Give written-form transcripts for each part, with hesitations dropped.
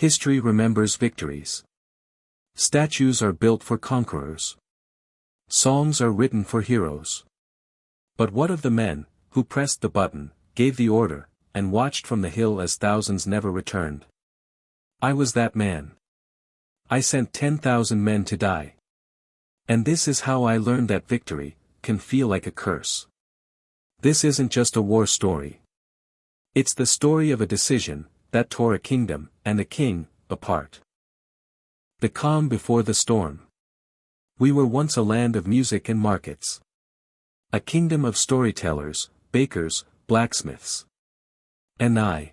History remembers victories. Statues are built for conquerors. Songs are written for heroes. But what of the men, who pressed the button, gave the order, and watched from the hill as thousands never returned? I was that man. I sent 10,000 men to die. And this is how I learned that victory can feel like a curse. This isn't just a war story. It's the story of a decision that tore a kingdom and a king apart. The calm before the storm. We were once a land of music and markets. A kingdom of storytellers, bakers, blacksmiths. And I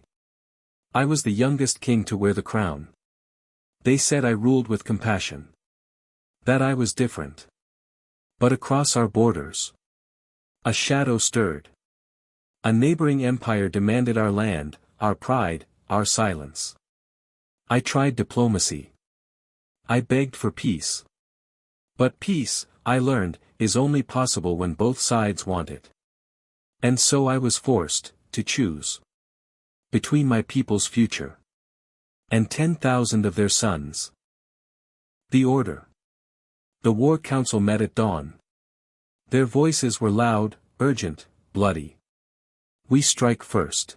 was the youngest king to wear the crown. They said I ruled with compassion. That I was different. But across our borders, a shadow stirred. A neighboring empire demanded our land, our pride, our silence. I tried diplomacy. I begged for peace. But peace, I learned, is only possible when both sides want it. And so I was forced to choose between my people's future and 10,000 of their sons. The order. The war council met at dawn. Their voices were loud, urgent, bloody. We strike first.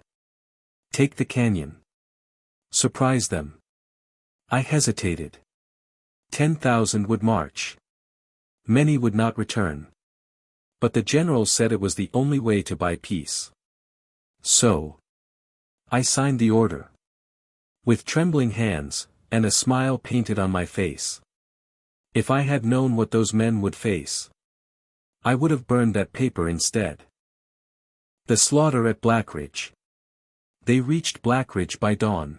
Take the canyon. Surprise them. I hesitated. 10,000 would march. Many would not return. But the general said it was the only way to buy peace. So I signed the order. With trembling hands, and a smile painted on my face. If I had known what those men would face, I would have burned that paper instead. The slaughter at Blackridge. They reached Blackridge by dawn.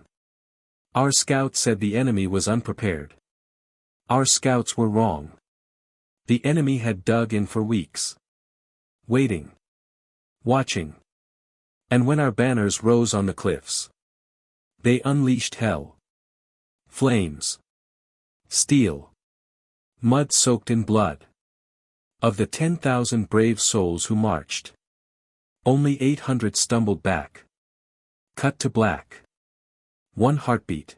Our scouts said the enemy was unprepared. Our scouts were wrong. The enemy had dug in for weeks. Waiting. Watching. And when our banners rose on the cliffs, they unleashed hell. Flames. Steel. Mud soaked in blood. Of the 10,000 brave souls who marched, only 800 stumbled back. Cut to black. One heartbeat.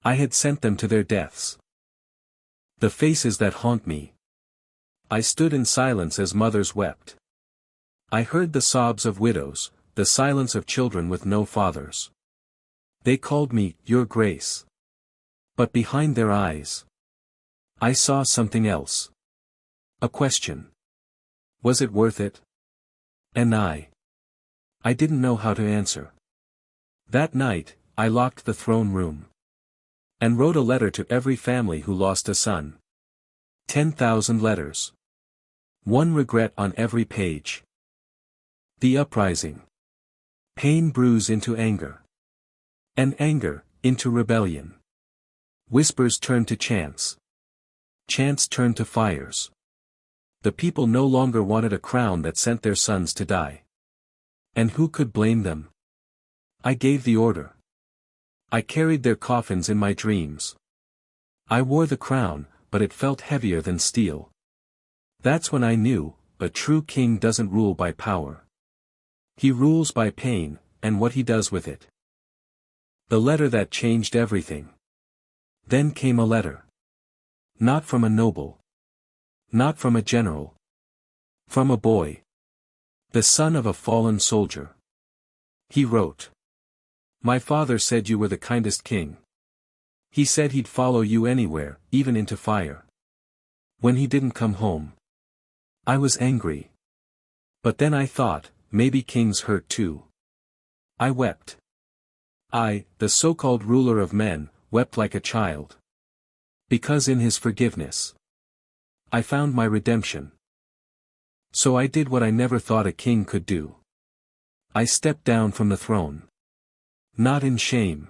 I had sent them to their deaths. The faces that haunt me. I stood in silence as mothers wept. I heard the sobs of widows, the silence of children with no fathers. They called me, Your Grace. But behind their eyes, I saw something else. A question. Was it worth it? And I didn't know how to answer. That night, I locked the throne room. And wrote a letter to every family who lost a son. 10,000 letters. One regret on every page. The uprising. Pain brews into anger. And anger, into rebellion. Whispers turn to chants. Chants turn to fires. The people no longer wanted a crown that sent their sons to die. And who could blame them? I gave the order. I carried their coffins in my dreams. I wore the crown, but it felt heavier than steel. That's when I knew, a true king doesn't rule by power. He rules by pain, and what he does with it. The letter that changed everything. Then came a letter. Not from a noble. Not from a general. From a boy. The son of a fallen soldier. He wrote. My father said you were the kindest king. He said he'd follow you anywhere, even into fire. When he didn't come home, I was angry. But then I thought, maybe kings hurt too. I wept. I, the so-called ruler of men, wept like a child. Because in his forgiveness, I found my redemption. So I did what I never thought a king could do. I stepped down from the throne. Not in shame,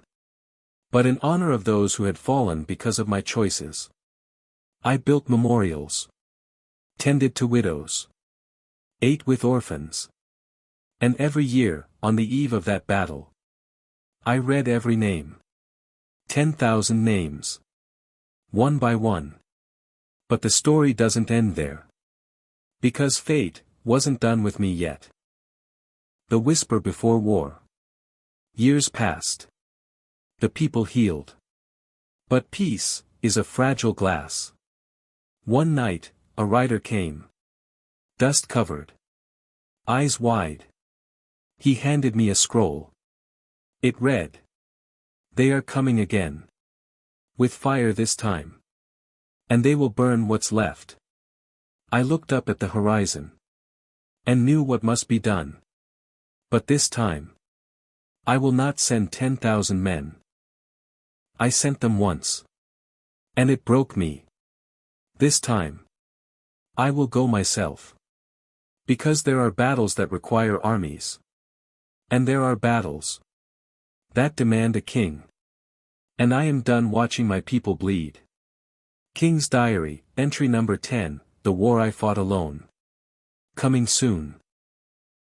but in honor of those who had fallen because of my choices. I built memorials. Tended to widows. Ate with orphans. And every year, on the eve of that battle, I read every name. 10,000 names. One by one. But the story doesn't end there. Because fate wasn't done with me yet. The whisper before war. Years passed. the people healed. But peace is a fragile glass. One night, a rider came. Dust covered. Eyes wide. He handed me a scroll. It read. They are coming again. With fire this time. And they will burn what's left. I looked up at the horizon. And knew what must be done. But this time. I will not send 10,000 men. I sent them once. And it broke me. This time. I will go myself. Because there are battles that require armies. And there are battles that demand a king. And I am done watching my people bleed. King's Diary, entry number 10, The War I Fought Alone. Coming soon.